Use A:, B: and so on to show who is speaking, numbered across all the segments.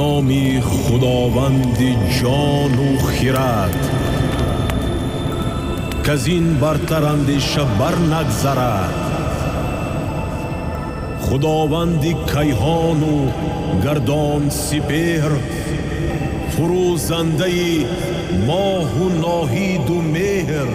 A: نامی خداوند جان و خیرت، که از این برتر اندیشه بر نگذرد. خداوند کیهان و گردان سپهر، فروزنده ماه و ناهید و مهر.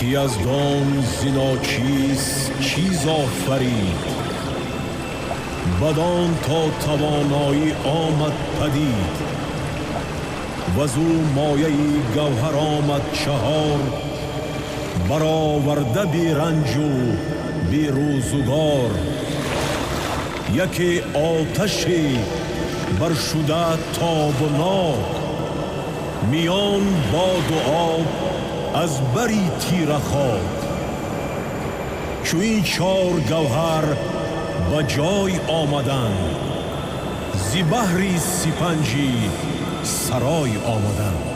A: کی از دان زناچیز چیز آفرید، بدان تا توانایی آمد پدید. وزو مایه گوهر آمد چهار، برآورده بی رنج و بی روزگار. یکی آتش برشده تابناک، میان باد و آب از بری تیره خاک. چو این چار گوهر به جای آمدند، زی بحری سپنجی سرای آمدند.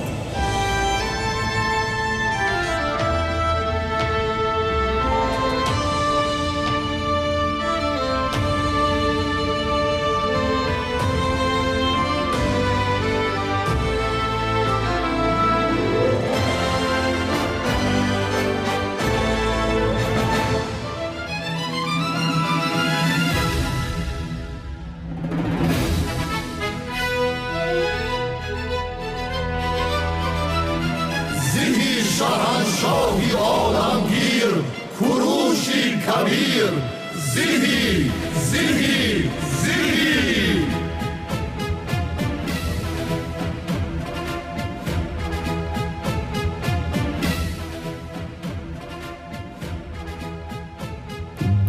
B: شاهی عالمگیر، کوروشی کبیر. زیهی زیهی زیهی.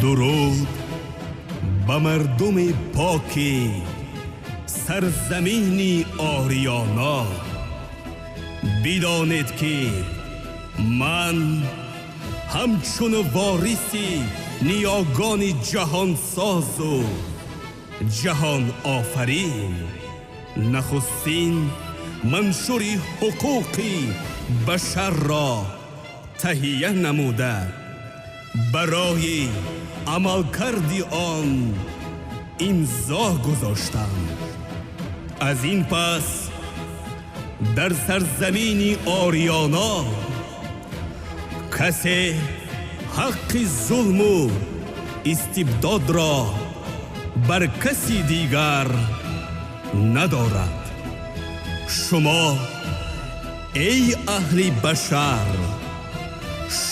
C: درود به مردم پاکی سرزمینی آریانا. بدانید که من همچون وارثی نیاگان جهان ساز و جهان آفرین، نخستین منشور حقوقی بشر را تهیه نموده، برای عمل کردی آن امضا گذاشتم. از این پس در سرزمین آریانا کسی حق ظلم و استبداد را بر کسی دیگر ندارد. شما ای اهل بشر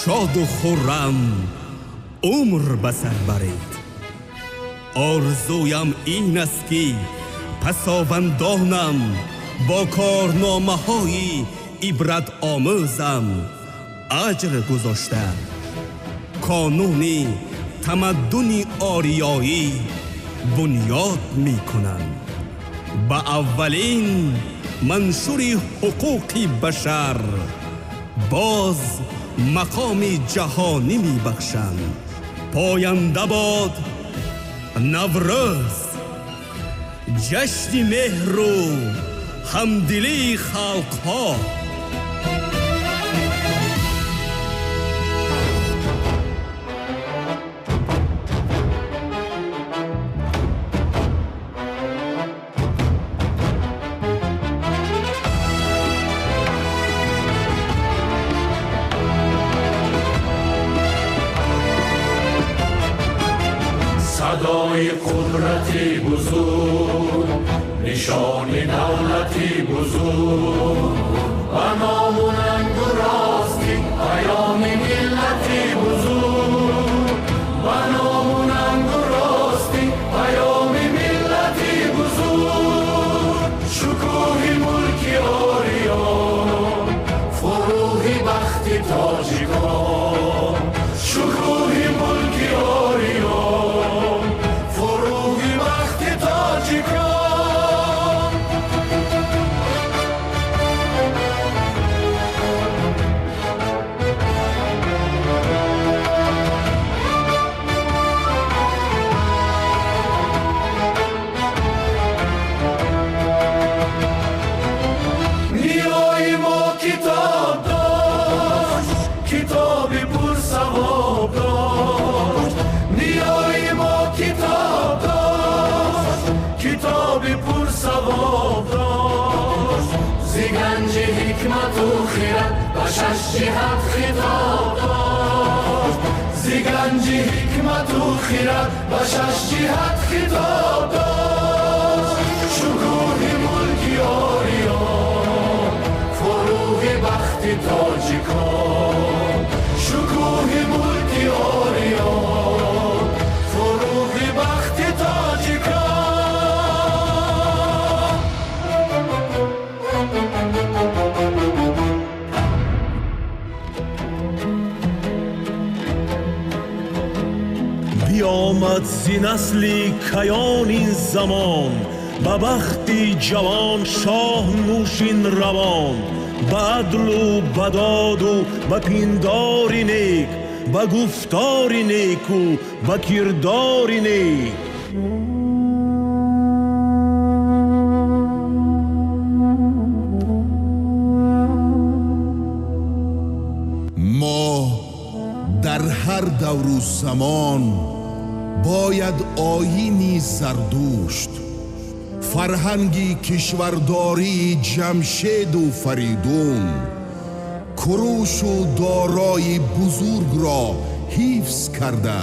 C: شاد و خرم عمر بسر برید. آرزویم این است که پسابندانم با کارنامه های عبرت آموزم اجر گذاشته کانون تمدن آریایی بنیاد می کنند. با اولین منشور حقوق بشر باز مقام جهانی می بخشند. پاینده باد نوروز، جشن مهر و همدلی خلق ها.
B: صدای قدرتی بزرگ، نشان دولتی بزرگ، و ناموننگ و راستی پیام ملتی بزرگ، و ناموننگ و راستی پیام ملتی بزرگ. شکوه ملک آریان، فروغ بخت تاجیکان. شکوه ملک آریان، فروغ بخت تاجیکان. شش جهت خطاب داشت زی گنج حکمت و خیرت به شش جهت خطاب داشت شکوه ملکی آریان فروغ بخت تاجیکان شکوه ملکی آریان فروغ بخت تاجیکان
C: بیامد زی نسلی کیان این زمان به بختی جوان شاه نوشین روان به عدل و بداد و به پینداری نیک به گفتاری نیک و به کرداری نیک
D: ما در هر دور و زمان باید آیینی زردوشت فرهنگی کشورداری جمشید و فریدون کروش و دارای بزرگ را حفظ کرده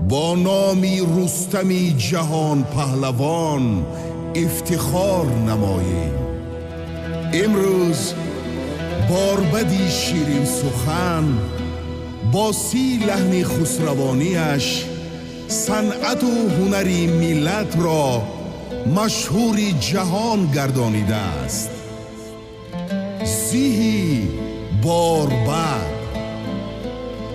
D: با نامی رستمی جهان پهلوان افتخار نماییم. امروز باربدی شیرین سخن با 30 لحن خسروانیش صنعت و هنری ملت را مشهوری جهان گردانیده است. زیهی باربد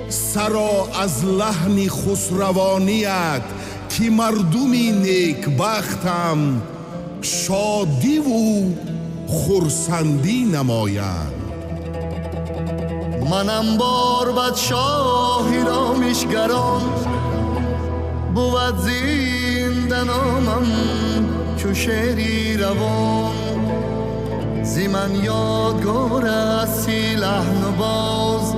D: سرا از لحن خسروانیت که مردمی نیکبختم شادی و خرسندی نماید.
E: منم باربد شاهی رامشگران بود زنده نامم چو شعری روان زی من یادگار از 30 لحن و باز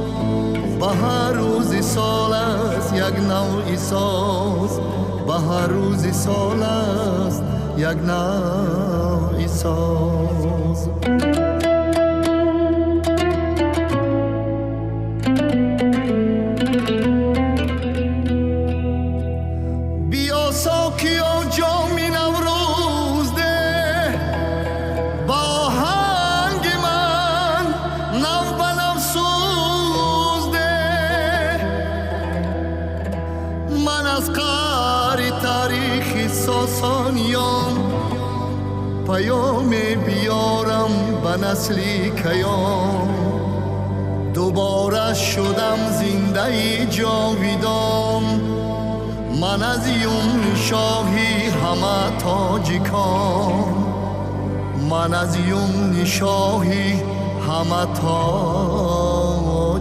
E: به هر روزی سال است یک نوعی ساز به هر روزی سال است یک نوعی ساز. پیام بیارم به نسلی کیان دوباره شدم زنده جاویدان من از یوم شاهی همه تاجیکان من از یوم شاهی همه تاجیکان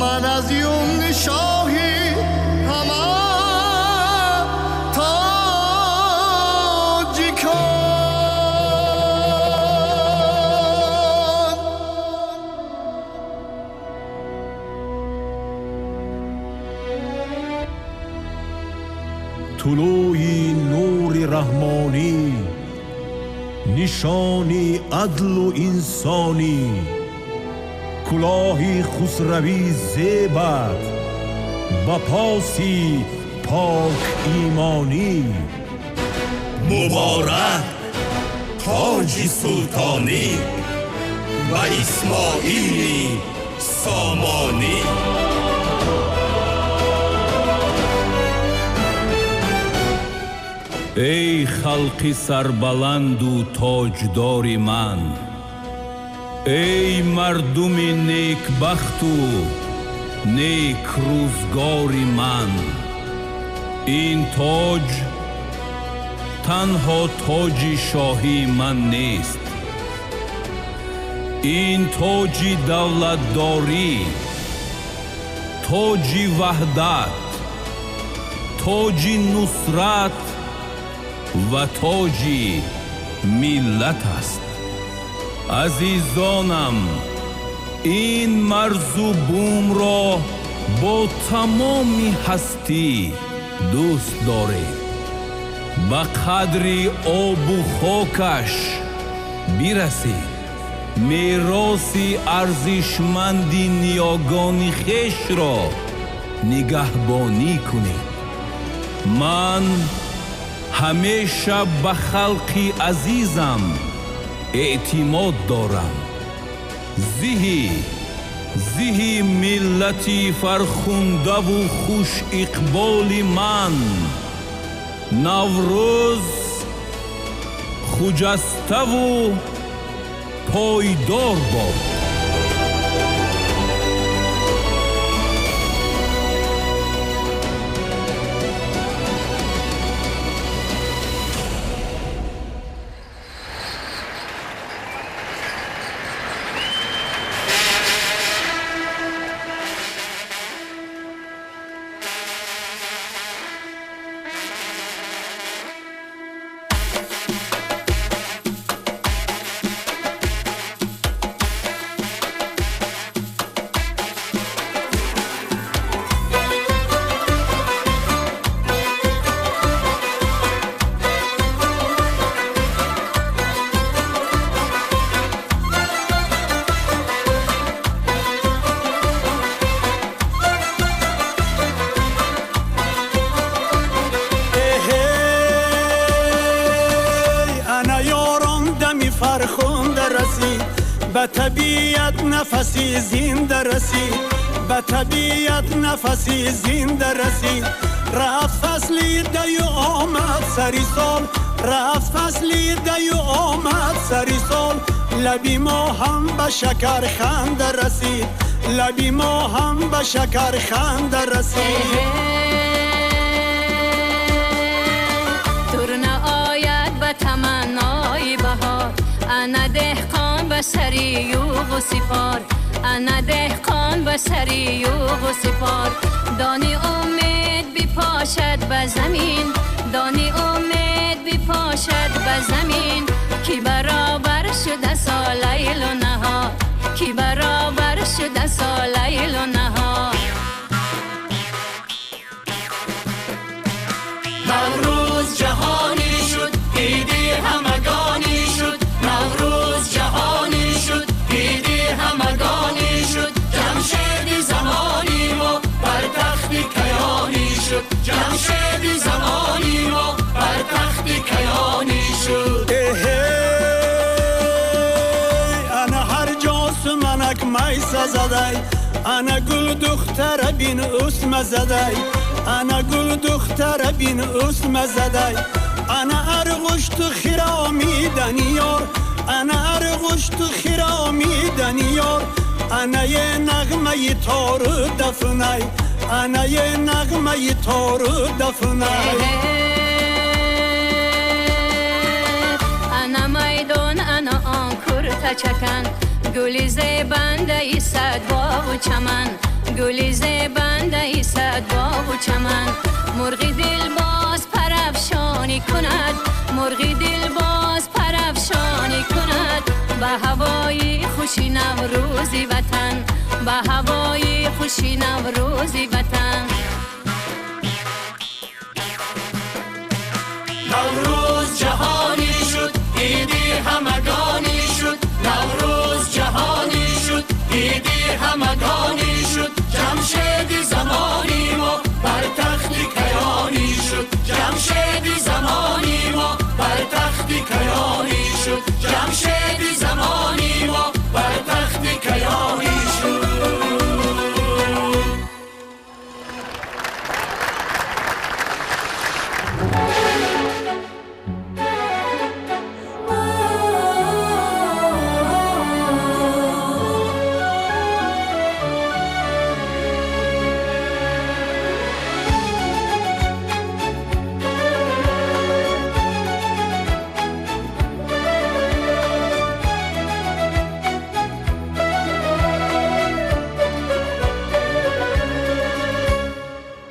E: من از یوم شاهی همه
C: طلوع نور رحمانی نشانی عدل و انسانی کلاهی خسروی زیبت با پاسی پاک ایمانی
F: مبارک تاج سلطانی و اسماعیل سامانی.
G: ای خلق سربلند و تاجدار من ای مردم نیکبخت و نیک روزگار من این تاج تنها تاج شاهی من نیست این تاج دولتداری تاج وحدت تاج نصرت و تاج ملت است. عزیزانم این مرز و بوم را با تمام هستی دوست داریم به قدر آب و خاکش برسید میراثی ارزشمندی نیاگان خویش را نگهبانی کنید. من همیشه به خلقی عزیزم اعتماد دارم. زهی ملتی فرخنده و خوش اقبال من، نوروز خجسته و پایدار باد.
H: به طبیعت نفسی زنده رسید، به طبیعت نفسی زنده رسید. رفت فصلی دیو آمد سری سال، رفت فصلی دیو آمد سری سال. لبی ما هم به شکر خنده رسید، لبی ما هم به شکر خنده رسید.
I: دور نآید به تمنای بهار، انا دهقان به سری یوغ و سپار، انا دهقان به سری یوغ و سپار. دانی امید بپاشد به زمین، دانی امید بپاشد به زمین. کی برابر شده سالیل و نهار، کی برابر شده سالیل و نهار.
B: نوروز جهانی شد، عیدی همگانی شد. نوروز جهانی شد، عیدی همگانی شد. جمشید زمانی ما بر تخت کیانی شد، جمشید زمانی ما بر تخت کیانی شد.
H: انا هر جاس منک میسه زدی، انا گل دختر بین اسم زدی، انا گل دختر بین اسم زدی. انا ارغشت خرامی دنیار، انا ارغشت خرامی دنیار. انا یه نغمه تار دفنی، انا یه نغمه تار دفنی.
I: انا میدان انا آنکور تچکن، گلی زیبنده ای صد باغ و چمن، گلی زیبنده ای صد باغ و چمن. مرغی دل باز پرافشانی کند، مرغی دل باز پرافشانی کند. به هوای خوشی نوروزی وطن، به هوای خوشی نوروزی وطن.
B: نوروز جهانی شد، عیدی همگانی شد. نوروز جهانی شد، عیدی همگانی شد. جمشید زمانی ما بر تخت کیانی شد، جمشید زمانی ما بر تخت کیانی شد، جمشید زمانی ما بر تخت کیانی شد.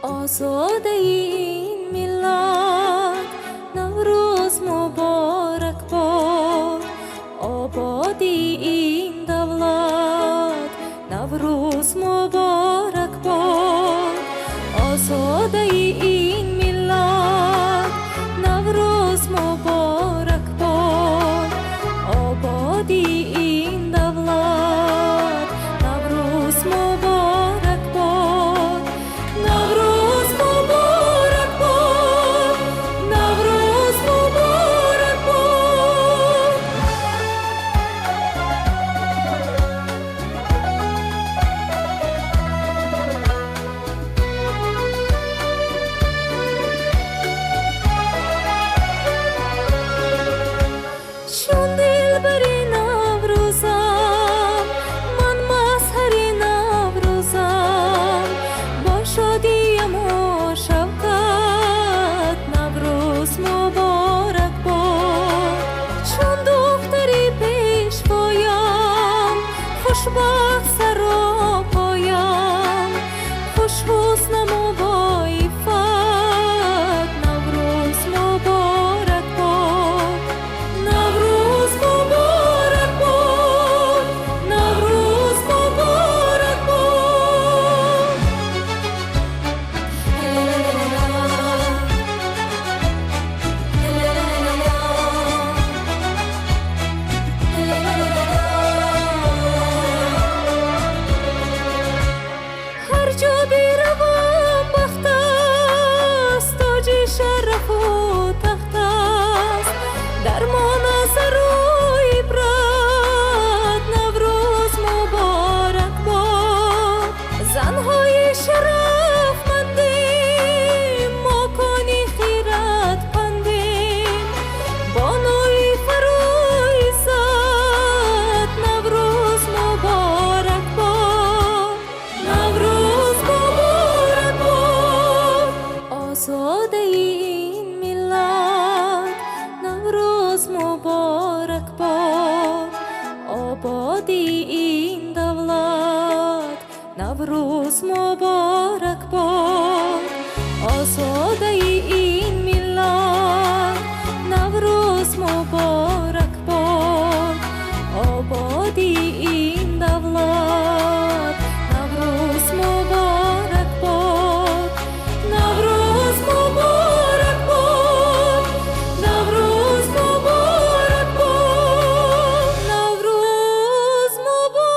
J: آزاده این ملت نوروز مبارک باد، آبادی این دولت نوروز مبارک باد. آزاده این ملت نوروز مبارک باد، آبادی این دولت آسوده این ملت نوروز مبارک باد آبادی این دولت نوروز مبارک باد نوروز مبارک باد نوروز مبارک باد نوروز مبارک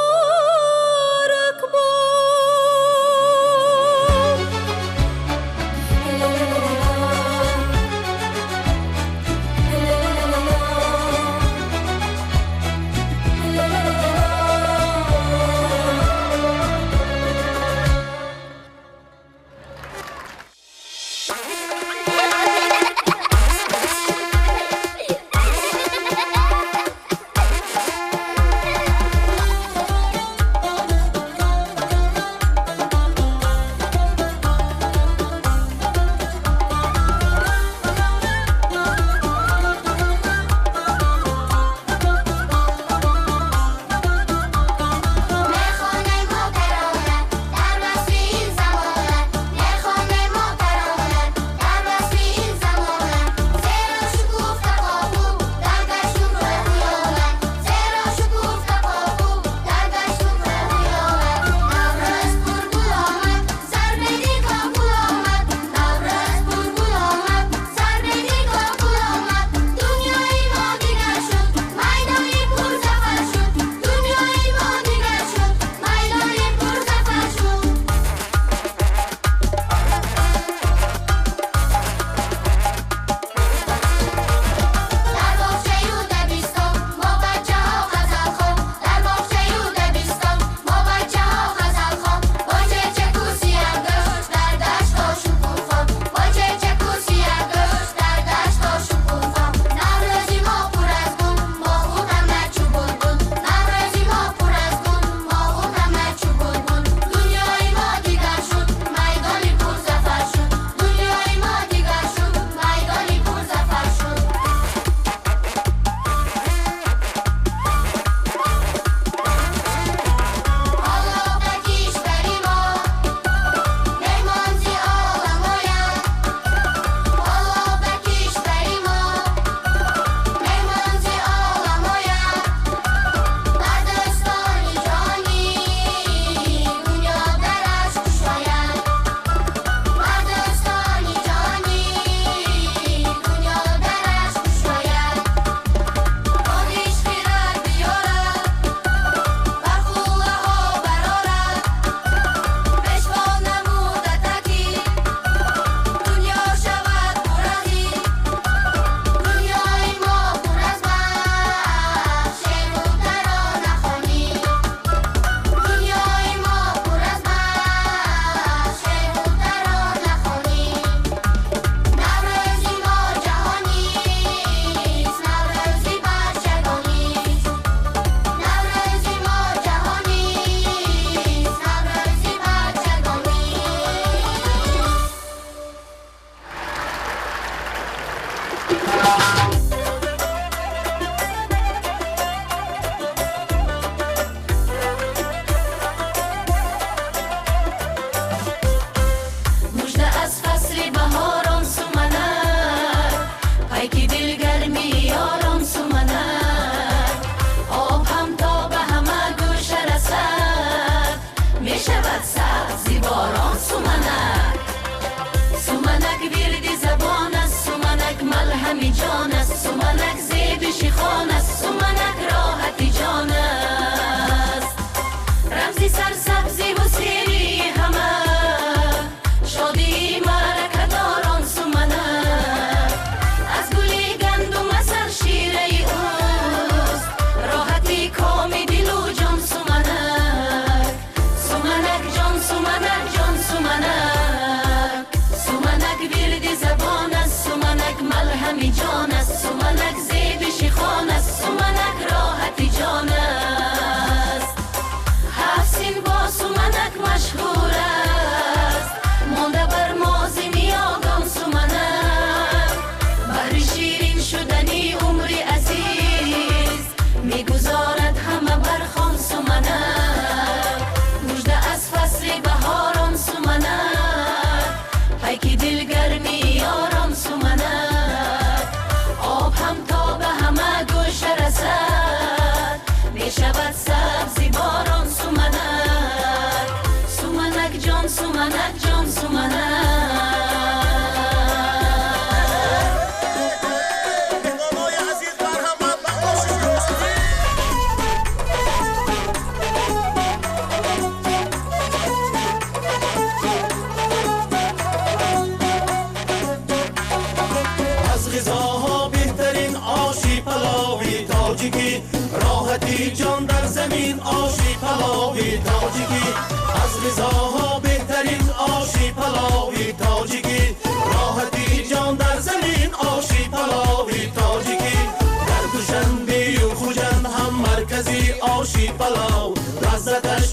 I: مشهور است مانده بر ما زمین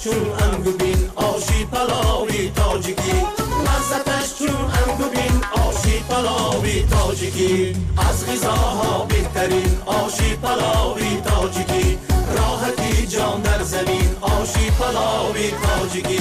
B: چون انگوبین آشی پلاوی تاجیکی لذتش چون انگوبین آشی پلاوی تاجیکی از غذاها بهترین آشی پلاوی تاجیکی راحتی جان در زمین آشی پلاوی تاجیکی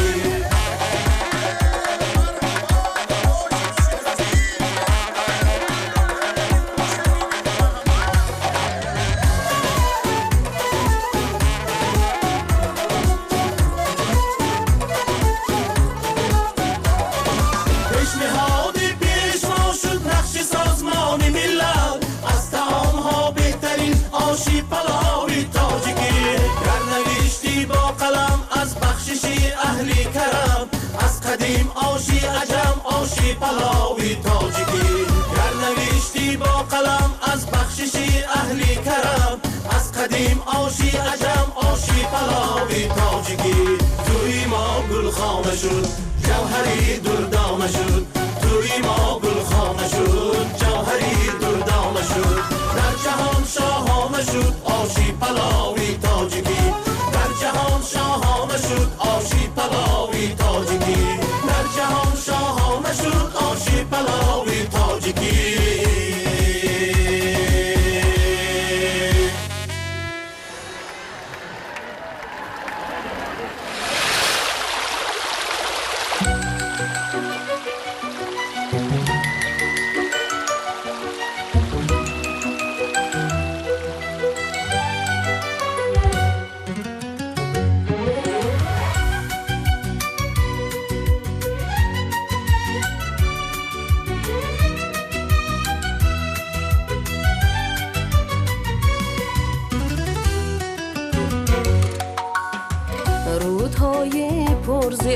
B: آشی پلاوی تاجیکی گر نوشتی با قلم از بخششی اهلی کرم از قدیم آشی عجم آشی پلاوی تاجیکی گر نوشتی با قلم از بخششی اهلی کرم از قدیم آشی عجم آشی پلاوی تاجیکی توی ما گل خامه شد جوهری دردانه شد توی ما گل خامه شد جوهری دردانه شد در جهان شاهانه شد آشی پلاوی تاجیکی در جهان شاهانه شد آشی پلاوی تاجیکی در جهان شاهانه شد آشی پلاوی تاجیکی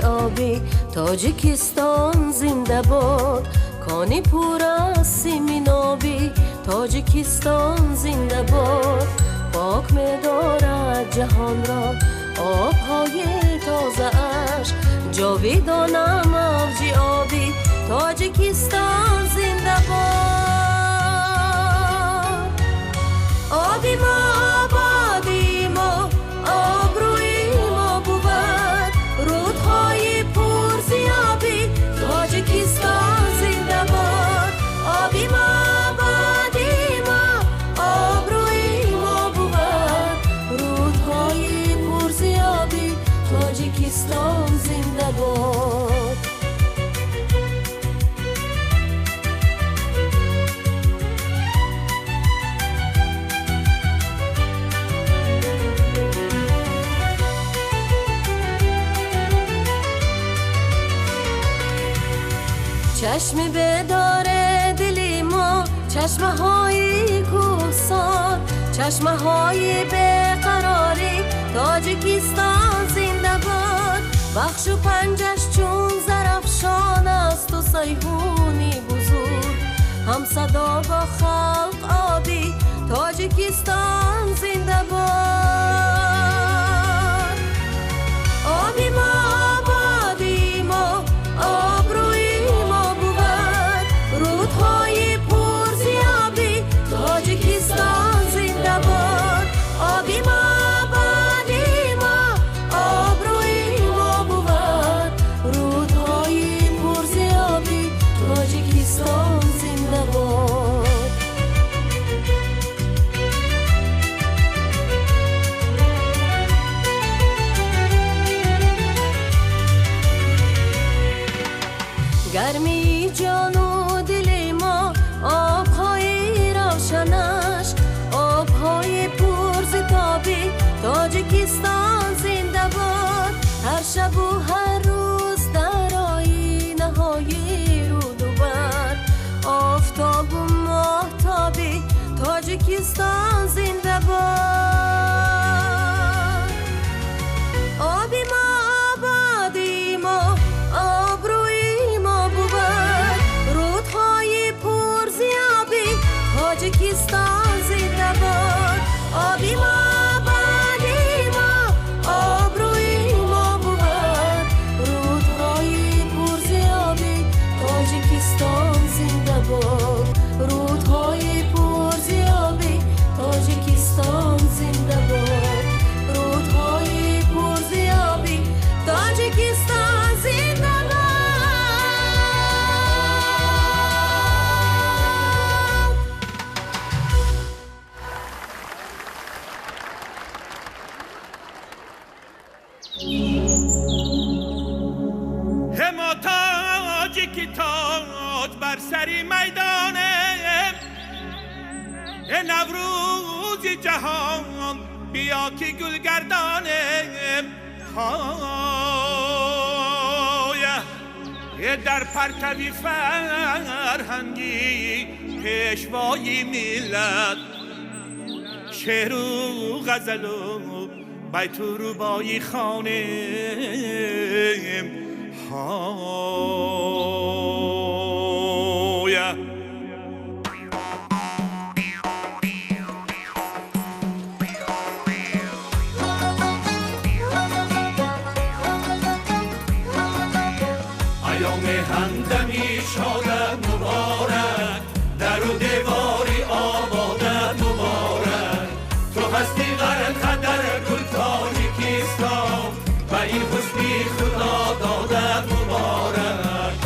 K: آبی تاجیکستان زنده باد کانی پر از سیمین آبی تاجیکستان زنده باد پاک می‌دارد جهان را آب‌های تازه اش جاویدانه موج آبی تاجیکستان زنده باد آبی ما آبادی ما آبروی ما بود رودهای پرزیابی تاجیکستان زنده باد آبی ما آبادی ما آبروی ما بود رودهای پرزیابی تاجیکستان زنده باد چشمی بداره دلی ما چشمه های کوهسار چشمه های بیقراری تاجیکستان زنده باد بخش و پنجش چون زرفشان است و سیهونی بزرگ هم صدا با خلق آبی تاجیکستان زنده باد آبی ما آبادی ما آبروی رودهای پرزیابی تاجیکستان زنده باد آبی ما آبادی ما آبروی ما بود رودهای پرزیابی تاجیکستان زنده باد گرمی جانو دل ما آبهای روشنش آبهای پرزتابی تاجیکستان زنده باد هر شب و هر روز در آینه های رود و برق آفتاب و ماهتابی تاجیکستان زنده باد آبی ما آبادی ما آبروی ما بود رودهای پرزیابی تاجیکستان زنده باد آبی ما آبادی ما آبروی ما بود رودهای پرزیابی تاجیکستان زنده باد رودهای پرزیابی تاجیکستان زنده باد رودهای پرزیابی
L: تاج بر سری میدانه نوروز جهان بیا که گل گردانه در پرتوی فرهنگی پیشوای ملت شعر و غزل و بیت و ربایی خوانیم
B: ایام همدمی شادت مبارک در و دیواری آبادت مبارک تو هستی قرن قدر گل تاجیکستان و این حسنی خدا دادت مبارک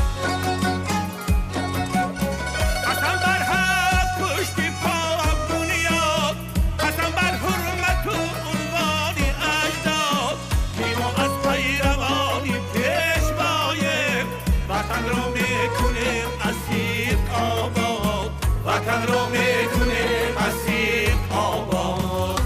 L: قسم بر حق پشت پاک بنیاد قسم بر حرمت و عنوانی اجداد که ما از پیروانی پیشواییم وطن را میکنیم اسیر آباد
B: وطن را میکنیم اسیر آباد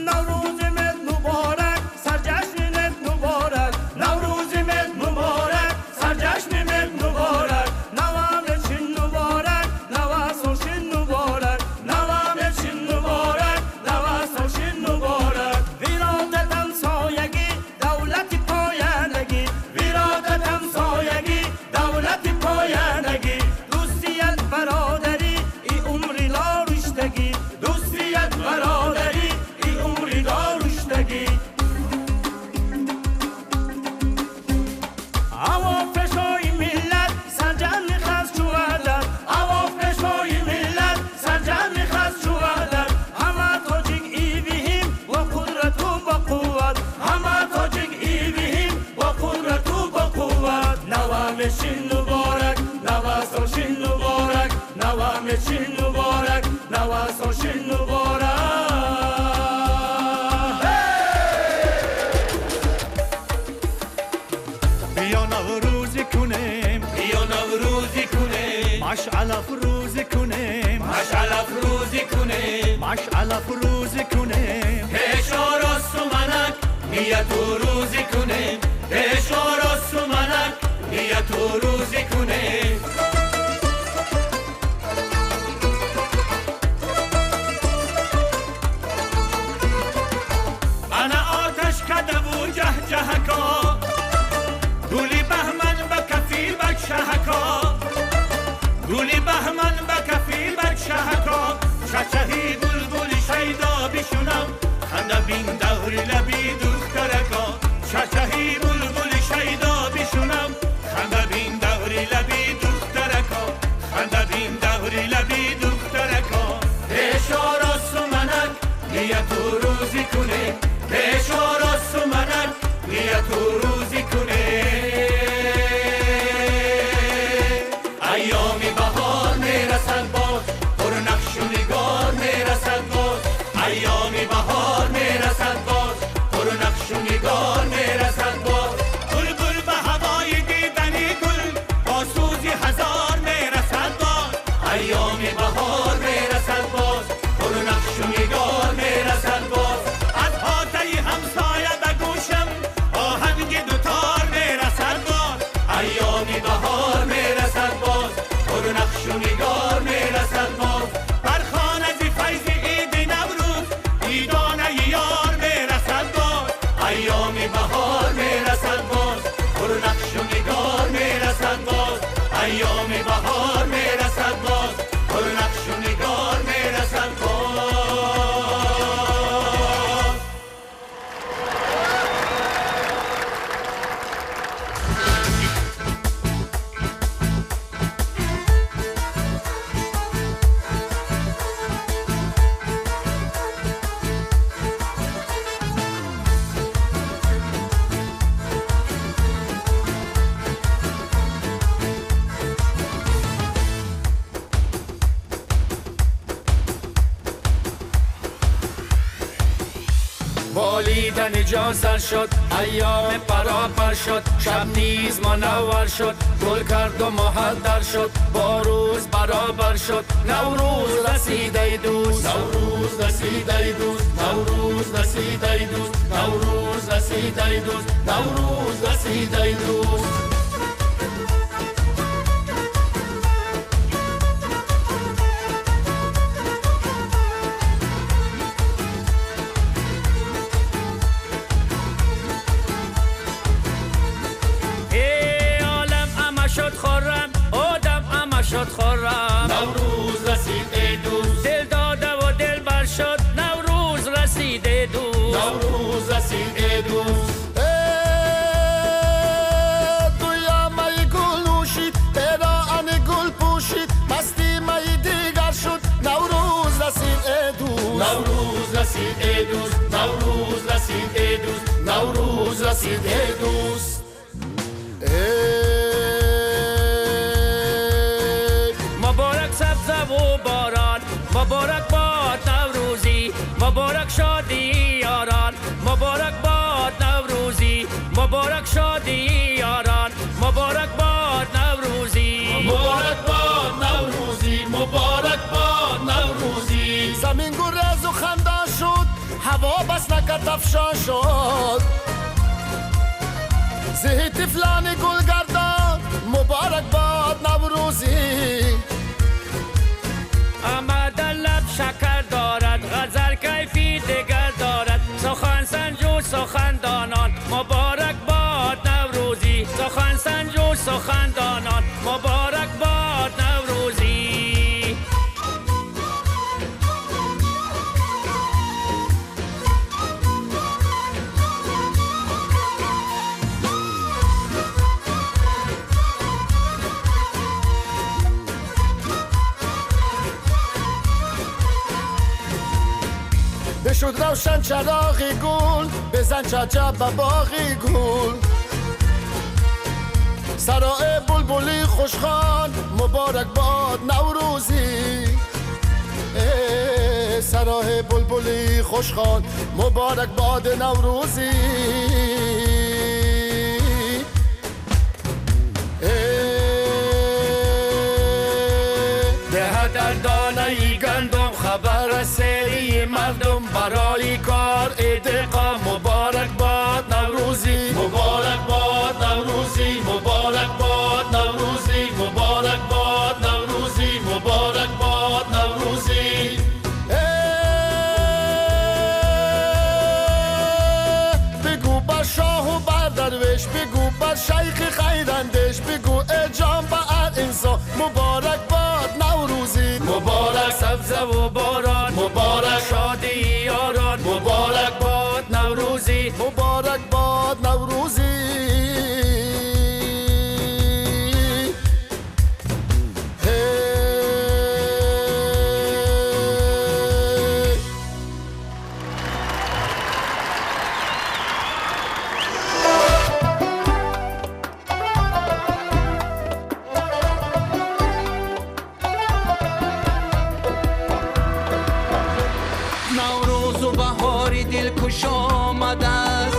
H: نوروزمت مبارک سرجشنت مبارک نوروزمت مبارک سرجشنت مبارک نوامت شن مبارک نواسوشن مبارک نوامت شن مبارک نواسوشن مبارک ویرادتم سایگی دولت پایانگی ویرادتم سایگی دولت پایانگی دوستیت برادری ای عمری لا رشتگی دوستیت برادری ای عمری لا رشتگی عوافشای ملت سرجم میخواست شوادر عوافشای ملت سرجم میخواست شوادر همه تاجیک ایویهیم با قدرت و با قوت همه تاجیک ایویهیم با قدرت و با قوت نوامشین مبارک نواسوشین مبارک نوامشین مبارک نواسوشین مبارک بیا نوروزی کنیم
B: بیا نوروزی کنیم
H: مشعل افروزی کنیم
B: مشعل افروزی کنیم
H: مشعل افروزی کنیم
B: پیشا راست و منک نیت و روزی کنیم پیشا راست و منک نیت و روزی کنیم
L: انا آتش کده و جه جهکا گولی بهمن به کفیل بک شهکا گولی بهمن به کفیل بک شهکا چچهی بلبل شیدا بشونم خنده بین دوری لبی دخترکا چچهی بلبل شیدا بشونم خنده بین دوری لبی دخترکا خنده بین دوری لبی دخترکا
B: پیشا راست و منک نیت و روزی کنیم پیشا راست و منک نیت و روزی کنیم ایامی بهار میرسد باز پر نقش و نگار میرسد باز ایامی بهار میرسد باز پر نقش و نگار میرسد باز
L: بلبل به هوای دیدنی گل با سوزی هزار میرسد باز
B: ایامی بهار میرسد باز پر نقش و نگار میرسد باز
M: دیدن جان سر شد، ایام پراپر شد، شب نیز منور شد، گل کرد و محدر شد، با روز برابر شد. نوروز رسیده دوست، نوروز رسیده دوست، نوروز رسیده دوست، نوروز رسیده دوست، نوروز رسیده دوست. شد خورم نوروز رسیده دوست، دل داده و دل بر شد، نوروز رسیده دوست، نوروز رسیده دوست.
E: دویا می گل نوشید، پیراهن گل پوشید، مستی می دیگر شد، نوروز رسیده دوست،
M: نوروز رسیده دوست، نوروز رسیده دوست، نوروز رسیده دوست. و باران مبارک باد نوروزی، مبارک شادی یاران، مبارک باد نوروزی، مبارک شادی یاران، مبارک باد نوروزی، مبارک باد نوروزی، مبارک باد نوروزی.
E: زمین گرز و خندان شد، هوا بس نکرد افشان شد، زهی طفلان گلگردان، مبارک باد نوروزی.
M: آمدن لب شکر دارد، غزل کیفی دیگر دارد، سخن سنجو سخندانان، مبارک باد نوروزی، سخن سنجو سخندانان، مبارک باد نوروزی.
E: بشد روشن چراغی گل، بزن چجب و باغی گل، سرای بلبلی خوشخوان، مبارک باد نوروزی. سرای بلبلی خوشخوان، مبارک باد نوروزی.
M: ده در دانه گندم خبر سری مردم، برای کار ادقا، مبارک باد نوروزی، مبارک باد نوروزی، مبارک باد نوروزی، مبارک باد نوروزی، مبارک باد نوروزی.
E: بگو بر شاه و بر درویش، بگو بر شیخ خیراندیش، بگو ای جان بر انسان، مبارک باد نوروزی.
M: مبارک سبزه و باران، مبارک شادی یاران، مبارک باد نوروزی،
E: مبارک باد نوروزی.
N: خوش آمده است،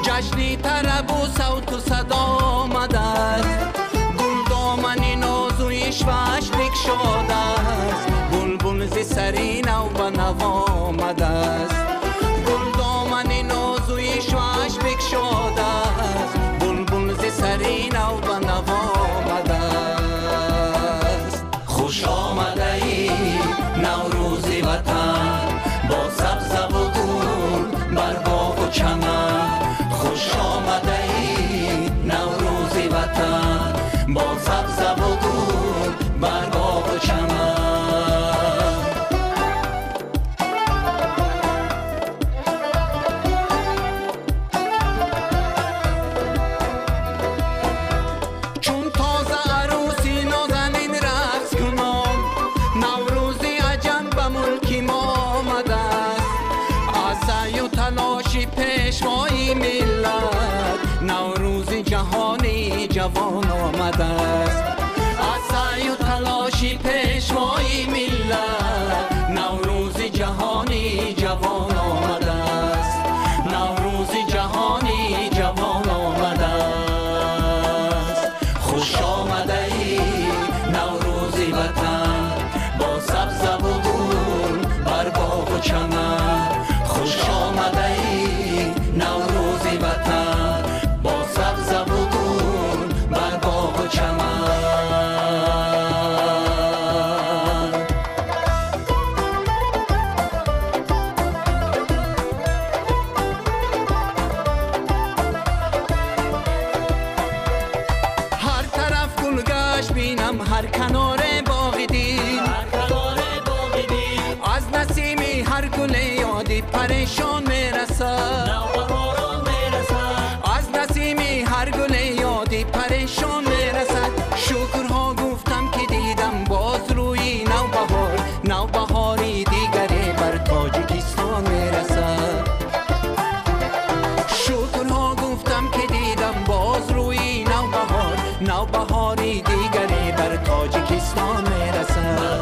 N: جشنی طرب و صوت و صدا آمده است، گل دامنی نازویش وش بگشاده است، بلبل ز سری نو به نوا آمده است، گل دامنی نازویش وش بگشاده است، بلبل ز سری نو به نوا آمده است. خوش آمده ای نوروزی وطن، با سبزه و گل بر باغ و چمن. خوش آمده ای نوروزی وطن، با سبزه و گل بر باغ و چمن. چون تازه عروسی نازنین رقص کنم، نوروزی عجم به ملکی ما آمده است، از سعی و تلاشی پیشوای ملت، نوروزی جهانی جوان آمده است، از سعی و تلاشی پیشوای ملت، نوروزی جهانی جوان آمده است. و چمن خوش آمده ای نوروز وطن با سبز و گل بر باغ و چمن هر طرف گل گشت بینم هر کنار باغ دید از نسیمی هر گل یادی پریشان میرسد از نسیمی هر گل یادی پریشان میرسد شکرها گفتم که دیدم باز روی نوبهاری دیگری بر تاجیکستان میرسد شکرها گفتم که دیدم باز روی نوبهاری دیگری بر تاجیکستان میرسد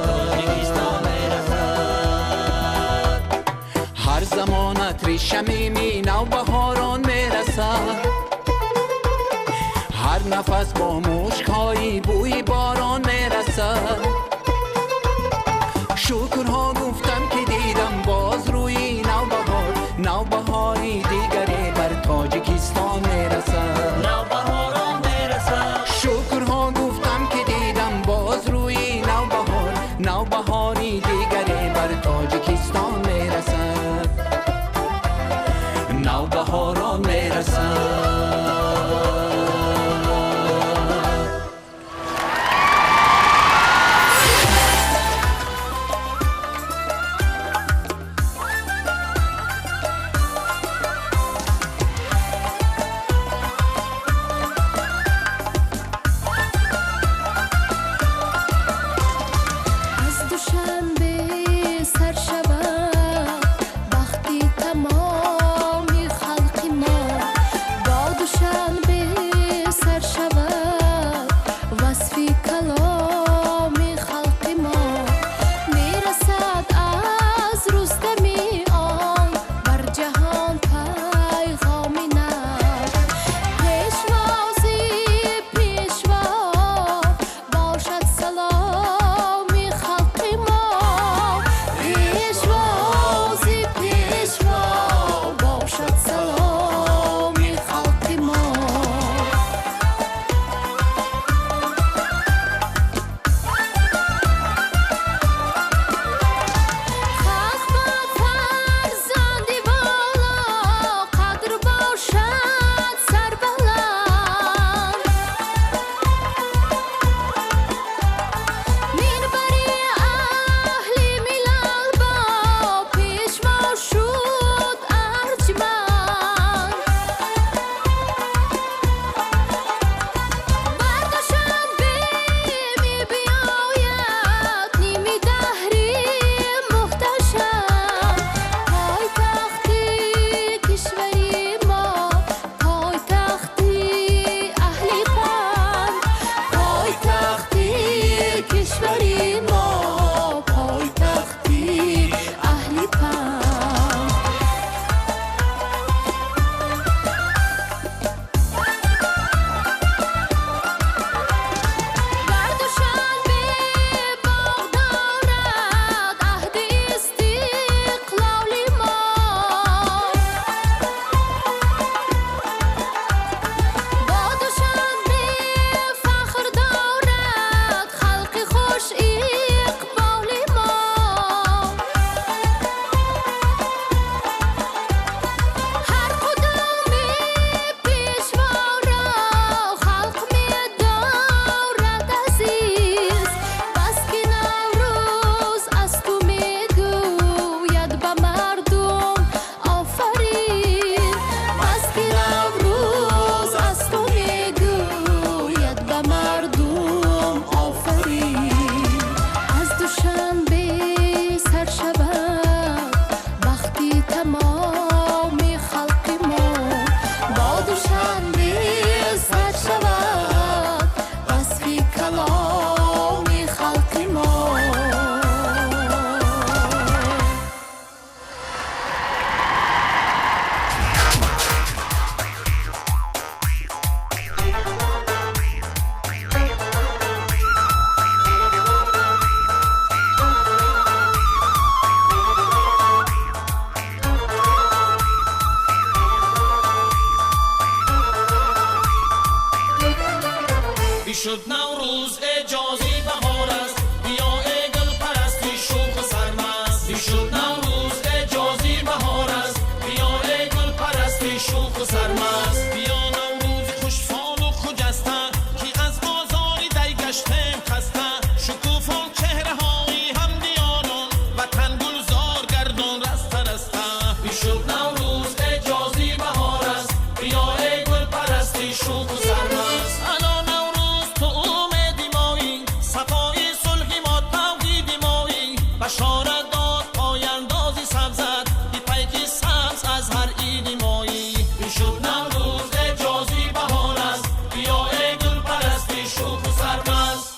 N: هر زمان عطر شمیمی نوبهاران میرسد هر نفس با مشک‌های بوی باران میرسد شکرها گفتم که دیدم باز روی نوبهاری دیگری بر تاجیکستان میرسد شکرها گفتم که دیدم باز روی نوبهاری دیگری بر تاجیکستان میرسد نوبهاران میرسد
B: شد نوروز اجازی بهار است بیا ای گل پرستی شوق و سرمست شد نوروز اجازی بهار است بیا ای گل پرستی شوق و سرمست بیا نوروز خوشفال و خجسته که از آزاری دیگشتیم خسته شکوفان چهره های هم دیانان وطن گلزار گردان رسته رسته شد نوروز اجازی بهار است بیا ای گل پرستی شوق و سرمست بشارت داد پایندازی سبزد بی پیکی سبز از هر ایدی مایی شد نوروز اجازی بهار است بیا ای گل پرستی شوق و سرمست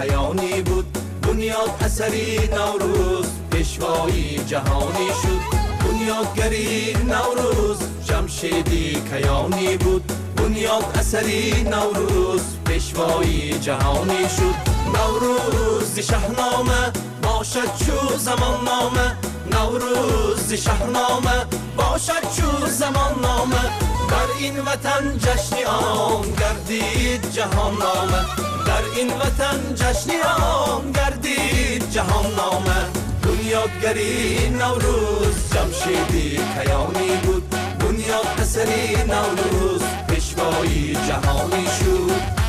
O: کیانی بود بنیاد اثری نوروز پیشوایی جهانی شد بنیادگری نوروز جمشیدی کیانی بود بنیاد اثری نوروز پیشوایی جهانی شد نوروز شهرنامه باشد چو زمان نامه نوروز شهرنامه باشد چو زمان نامه در این وطن جشنی آن گردید جهان نامه در این وطن جشنی آن گردید جهان نامه بنیادگری نوروز جمشیدی کیانی بود بنیاد اثری نوروز پیشوایی جهانی شد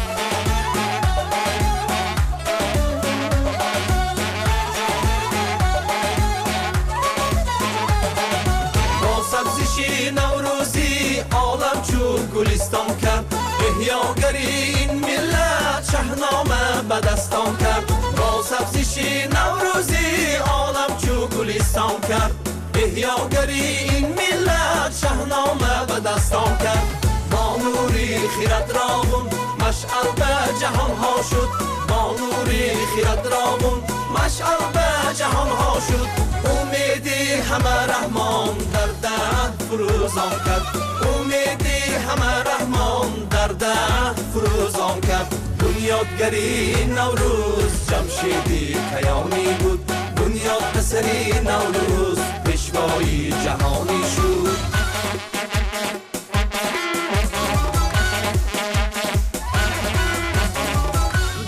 O: نوروزی عالم چو گلستان کرد احیاگری این ملت شهرنامه به دستان کرد با سبزش نوروزی عالم چو گلستان کرد احیاگری این ملت شهرنامه به دستان کرد با نوری خیرت راون مشعل به جهان ها شد با نوری خیرت راون مشعل به جهان ها شد امیدی همه رحمان در ده فروزان کرد امیدی همه رحمان در ده فروزان کرد بنیادگری نوروز جمشیدی کیانی بود، بنیاد پسری نوروز پیشوای جهانی شد.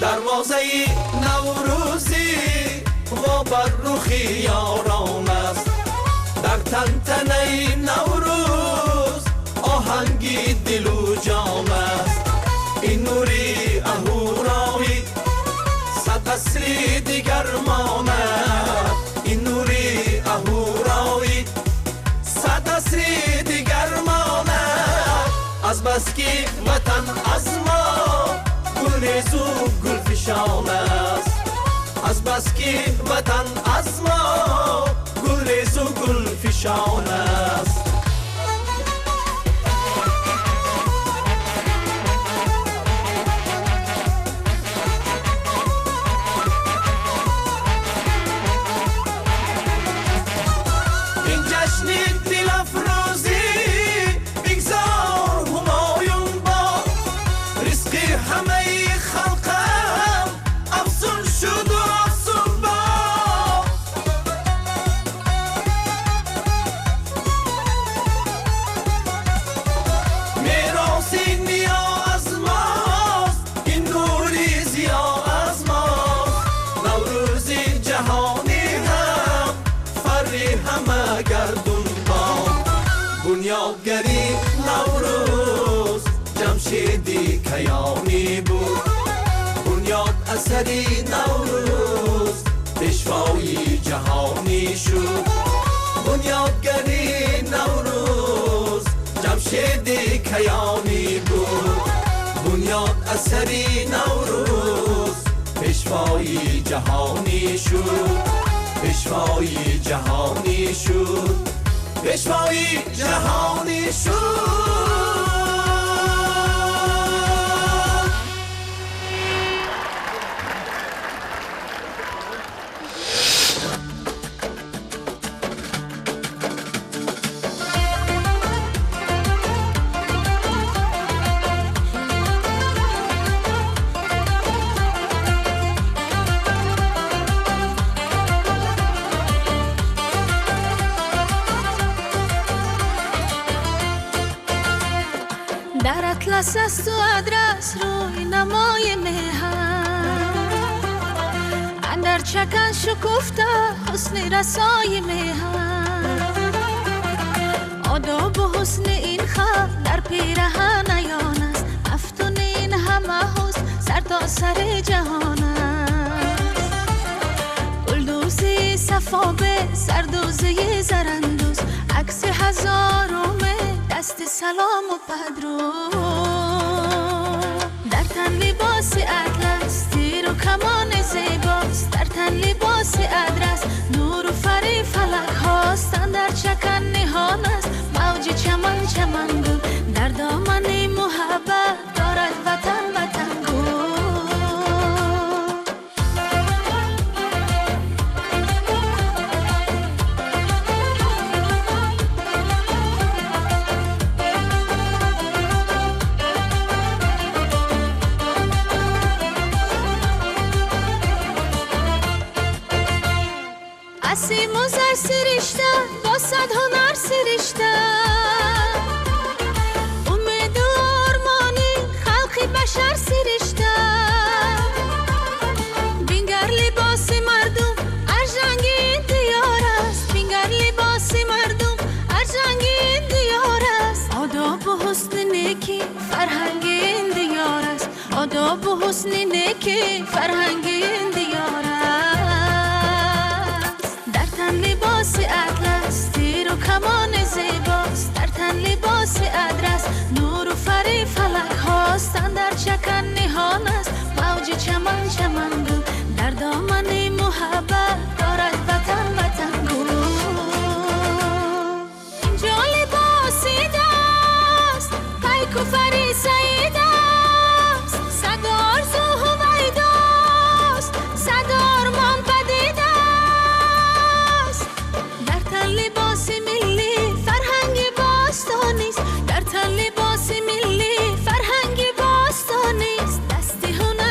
O: دروازه نوروزی و بر رخی یاران است، در تنتنه نوروز آهنگی دل و جام است. این نوری اهورایی صد عصری دیگر ماند، این نوری اهورایی صد عصری دیگر ماند. از بس که وطن از ما گلریز و گلفشان است، از بس که وطن از ما گلریز و گلفشان است. این جشن دل افروزی بگذار همایون با رزق همه خلقم افزون شد و افزون با. میراثی نیا از ماست، این نوری زیا از ماست. نوروزی جهانی هم فری همه گردون با. بنیادگری نوروز جمشیدی کیانی بود، بنیاد اثری نوروز پیشوای جهانی شد. بنیادگری نوروز جمشیدی کیانی بود، بنیاد اثری نوروز پیشوای جهانی شد. پیشوای جهانی شد، پیشوای جهانی شد.
J: در اطلس است و ادرس روی نمای مهر، اندر چکن شکفته حسن رسای مهر. آداب و حسن این خلق در پیرهن عیان است، مفتون این همه حسن سر تا سر جهان است. گلدوزی صفابه سردوزی زرندوز، عکس هزارمه دست سلام و پدرو. در تن لباس اطلس تیر و کمان زیباست، در تن لباس ادرس نور و فری فلک هاست. در چکن نهان است موج چمن چمن گل، در دامن محبت دارد وطن وطن گل. اسیم و زر سرشتن با صد هنر سرشتن، امید و آرمانی خلقی بشر سرشتن. بینگر لباس مردم ارجنگ این دیار است، بینگر لباس مردم ارجنگ این دیار است. آداب و حسن نیکی فرهنگ این دیار است، آداب و حسن نیکی فرهنگ این دیار است. لباس اطلس تیر و کمان زیباست، در تن لباس ادرس نور و فری فلک هاست. در چکن نهان است موج چمن چمن گل، در دامن محبت دارد وطن وطن گل. اینجا لباسی دست پیک و فری سعید است، صد آرزو هوید است، صد آرمان پدید است. در تن لباس ملی فرهنگ باستانی است، در تن لباس ملی فرهنگ باستانی است. دست هنر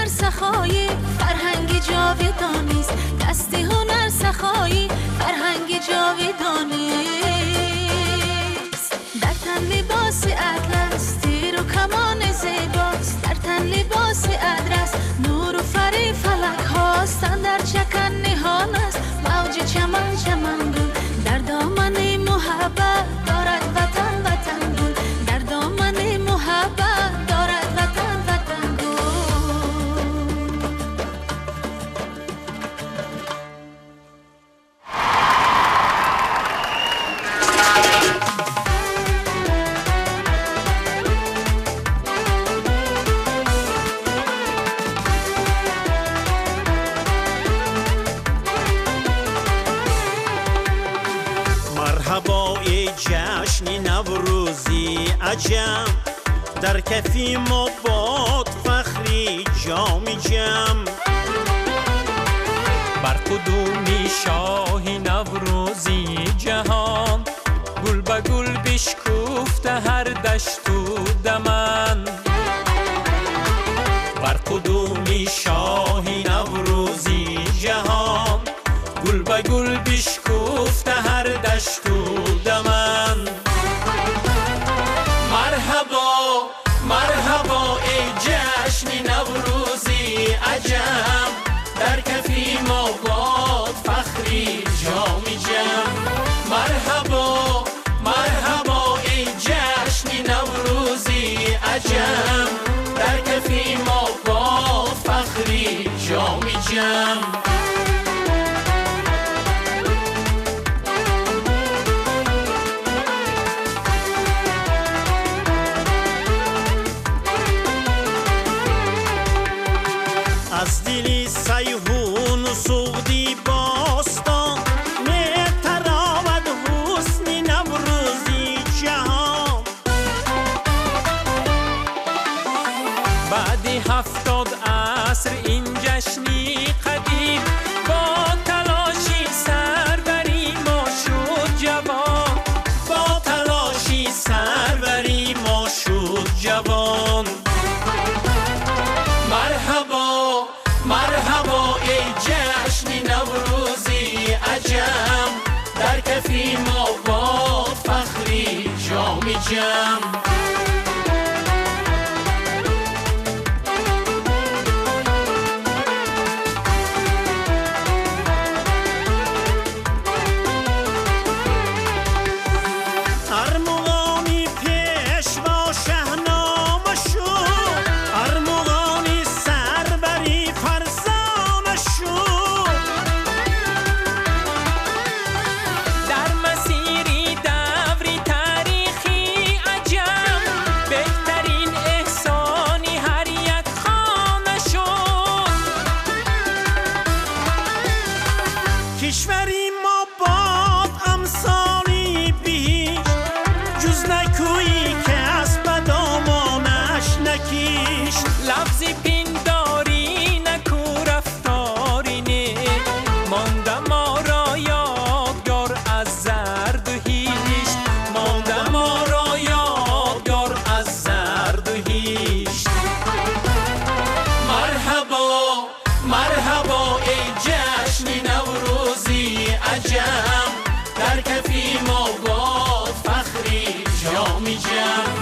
P: عجم در کفی ما باد فخری جامی جم
Q: بر قدومی شاهی نوروزی جهان گل به گل بشکفته هر دشت و دمن
P: بر قدومی شاهی نوروزی جهان گل به گل بشکفته هر دشت و دمن مرحبا مرحبا ای جشن نوروزی عجم در کفی ما باد فخری جامی جم مرحبا مرحبا ای جشن نوروزی عجم در کفی ما باد فخری جامی جم از دلی سیهون و سعودی باستان می‌تراود حسن نوروزی جهان
Q: بعد 70 عصر این جشنی قدیم با تلاشی سروری ما شد جوان
P: با تلاشی سروری ما شد جوان مرحبا مرحبا ای جشن نوروزی عجم در کفی ما باد فخری جامی جم ارمغانی پیشوا شهنامه شد ارمغانی سروری فرزانه شد
Q: در مسیری دوری تاریخی عجم بهترین احسانی هر یک خانه شد
P: کشوری ما باد امثالی بیش جز نکویی که از بدامانش نکیش
Q: لفظی پنداری نکو رفتاری نه مانده ما را یادگار از زرد و هیشت
P: مانده ما را یادگار از زرد و هیشت مرحبا مرحبا ای جشن نوروزی عجم در کفی ما باد فخری جامی جم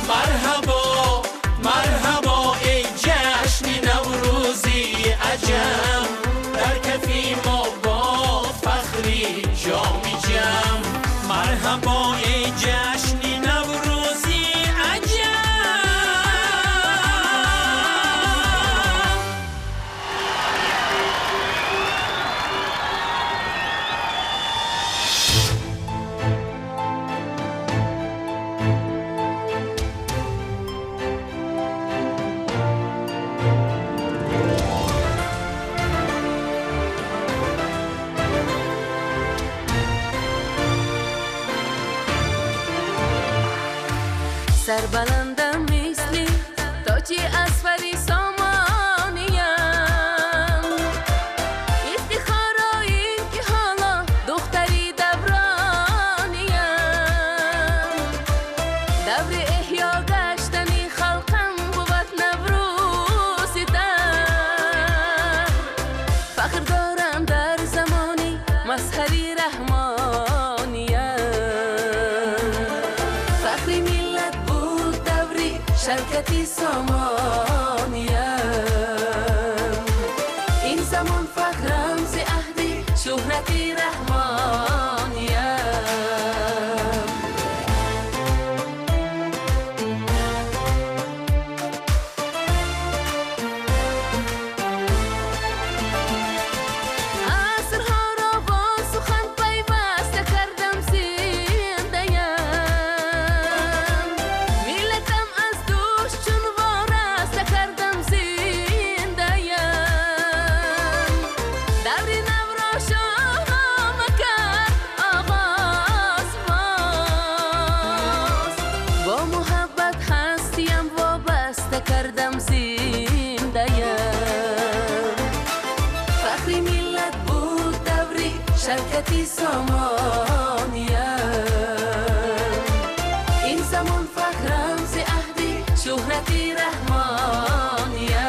P: مرحبا مرحبا ای جشن نوروزی عجم در کفی ما باد فخری جامی جم مرحبا ای جشن نوروزی عجم
K: سربلندم مثلی تاجی اسفری سامانیم افتخار این که حالا دختری دورانیم دور احیا گشتنی خلقم بود نوروزی در فخر دارم در زمانی مظهری رحمانیم فخری ملت بود دوری شرکتی سامانیم این زمان فخرم زی عهدی شهرتی رحمانیم عصرها را با سخن پیوسته کردم زنده‌ام ملتم از دوش چون وارد شرکتی سامانیه این زمان فخرم ز عهدی شهرتی رحمانیه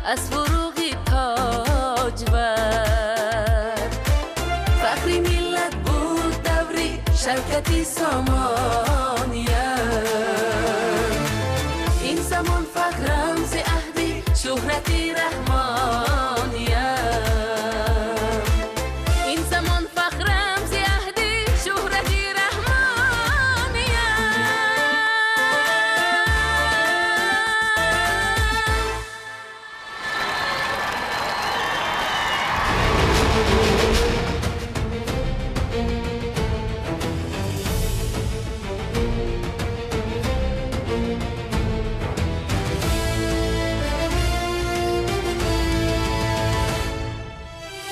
K: از فروغی تاجور فخری ملت بود دوری شرکتی سامانیه این زمان فخرم ز عهدی شهرتی رحمانیه این زمان فخرم ز عهدی شهرتی رحمانیه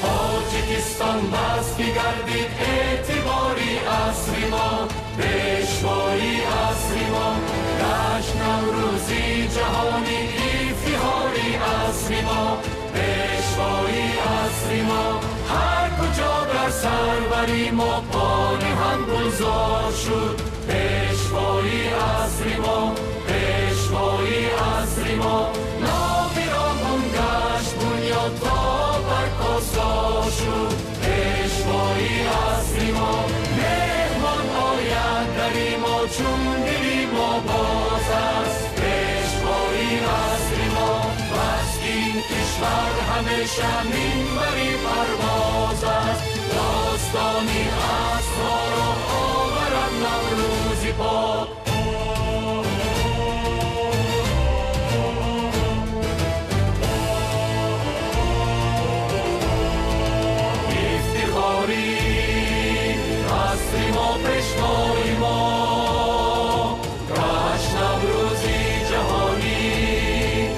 B: تاجیکستان بس که گردید اعتباری عصری ما پیشوایی عصری ما جشن نوروزی جهانی افتخاری عصری ما پیشوایی عصری ما هر کجا در سروری ما پای هم گذار شد پیشوایی عصری ما پیشوایی عصری ما ناویران گشت بنیاد تا برپاسا شد پیشوایی عصری ما مهمان آید دری ما چون دلی ما باز است پیشوایی عصری ما بس این کشور همیشه منبری پرواز است داستانی اسرا را آورد نوروزی پاک عصری ما پیشوایی ما جشن نوروزی جهانی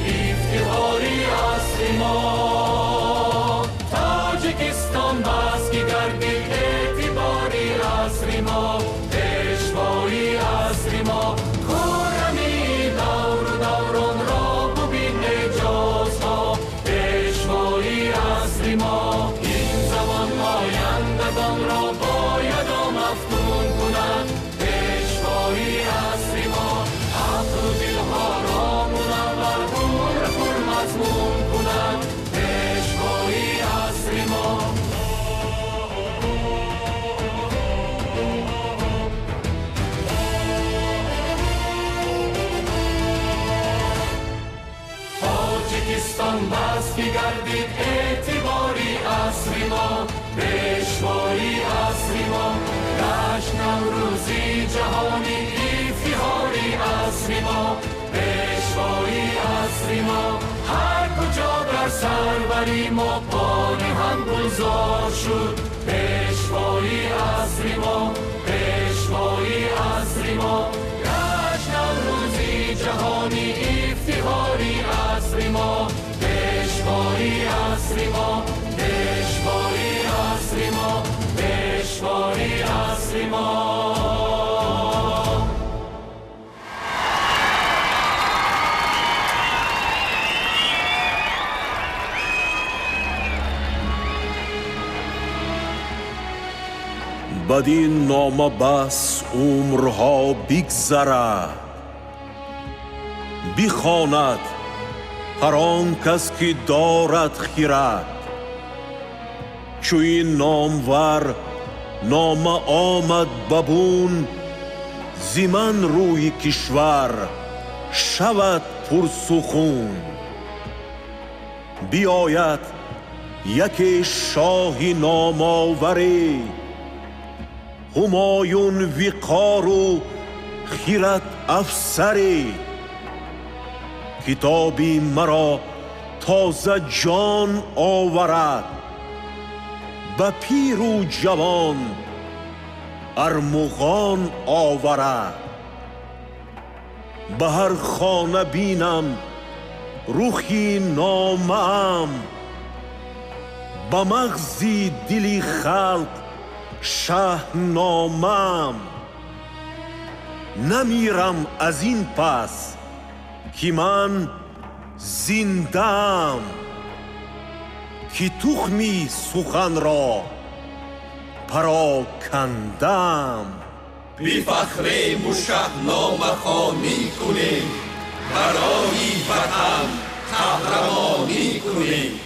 B: افتخاری عصری ما تاجیکستان بس که گردید اعتباری عصری ما پیشوایی عصری ما خرمی دور دوران را ببین اجاز ها پیشوایی عصری ما این زمان آیندگان را باید مفتون کند پیشوایی عصری ما عقل و دلها را منور پر مضمون کند پیشوایی عصری ما تاجیکستان بس که گردید اعتباری عصری ما پیشوایی عصری ما جشن نوروزی جهانی افتخاری عصری ما پیشوایی عصری ما هر کجا در سروری ما پای هم گذار شد پیشوایی عصری ما پیشوایی عصری ما جشن نوروزی جهانی افتخاری عصری ما پیشوایی عصری ما پیشوایی عصری ما پیشوایی عصری ما
C: بدین نامه بس عمرها بگذره بخواند هر آن کس که دارد خرد چو این نامور نامه آمد ببون زمن روی کشور شود پرسخون بیاید یکی شاهی نامآوری همایون وقار و خرد افسری کتابی مرا تازه جان آورد، به پیر و جوان ارمغان آورد. به هر خانه بینم روحی نامم، به مغزی دلی خلق شاهنامم. نمیرم از این پس که من زندم، که تخمی سخن را پراکندم.
F: بی فخریم و شاهنامه خوانی کنیم، برای وطن قهرمانی کنیم.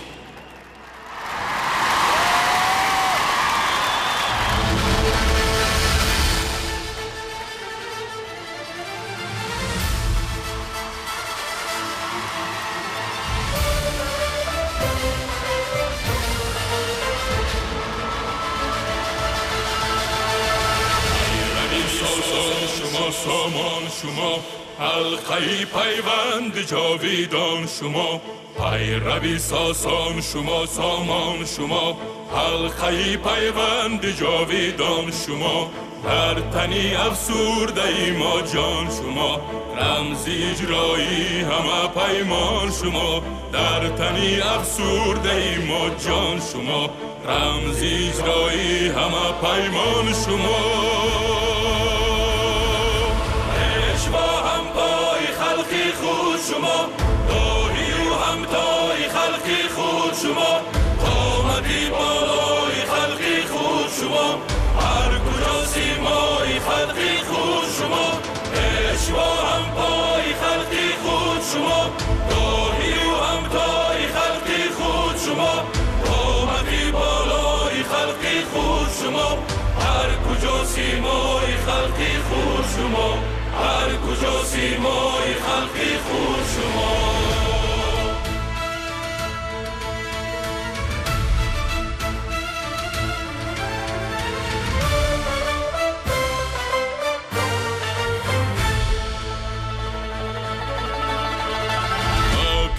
R: سامان شما، حلقه پیوند جاویدان شما. پیروی ساسان شما، سامان شما، حلقه پیوند جاویدان شما. در تنی افسرده ما جان شما، رمز اجرایی همه پیمان شما. در تنی افسرده ما جان شما، رمز اجرایی همه پیمان شما. شما داری و همتای خلقی خود شما، قامتی بالای خلقی خود شما. هر کجا سیمای خلقی خود شما، اشوا همپای خلقی خود شما. داری و همتای خلقی خود شما، قامتی بالای خلقی خود شما. هر کجا سیمای خلقی خود شما، هر کجا سیمای خلقی خود شما.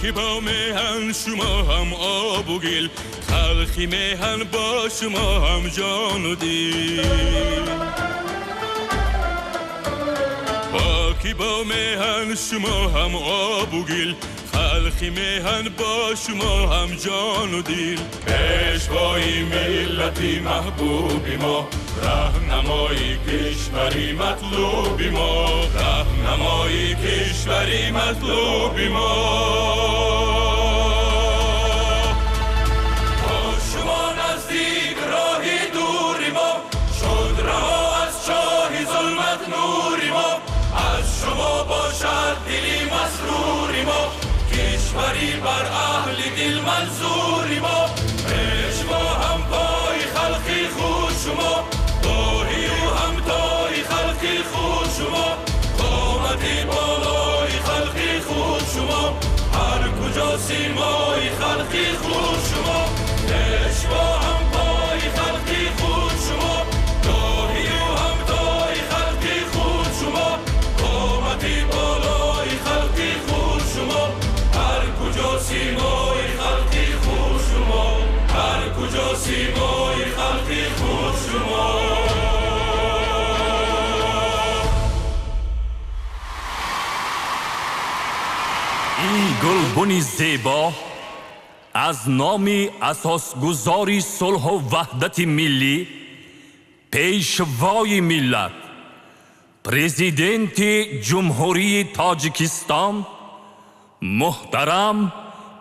R: که با میهن شما هم آب و گل، خلقی میهن با شما هم جان و دل. کی با میهن شما هم آب و گل، خلقی میهن با شما هم جان و دل. پیشوای ملتی محبوبی ما، راهنمای کشوری مطلوبی ما. راهنمای کشوری مطلوبی ما. با شما نزدیک راهی دوری ما، شد رها از چاه ظلمت نوری ما. از شما باشد دلی مسروری ما، کشوری بر اهل دل منظوری ما. پیشوا هم پای خلقی خود شما، داری و همتای خلقی خود شما. قامتی بالای خلقی خود شما، هر کجا سیمای خلقی خود شما. پیشوا هم پای خلقی خود شما، داری و همتای خلقی خود شما. قامتی بالای خلقی خود شما، هر کجا سیمای خلقی خود شما. هر کجا سیمای خلقی خود شما.
S: این گلبن زیبا از نام اساسگذاری صلح و وحدت ملی، پیشوای ملت، پرزیدنت جمهوری تاجیکستان محترم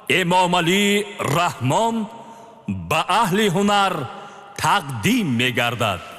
S: امامعلی رحمان به اهل هنر تقدیم می گردد.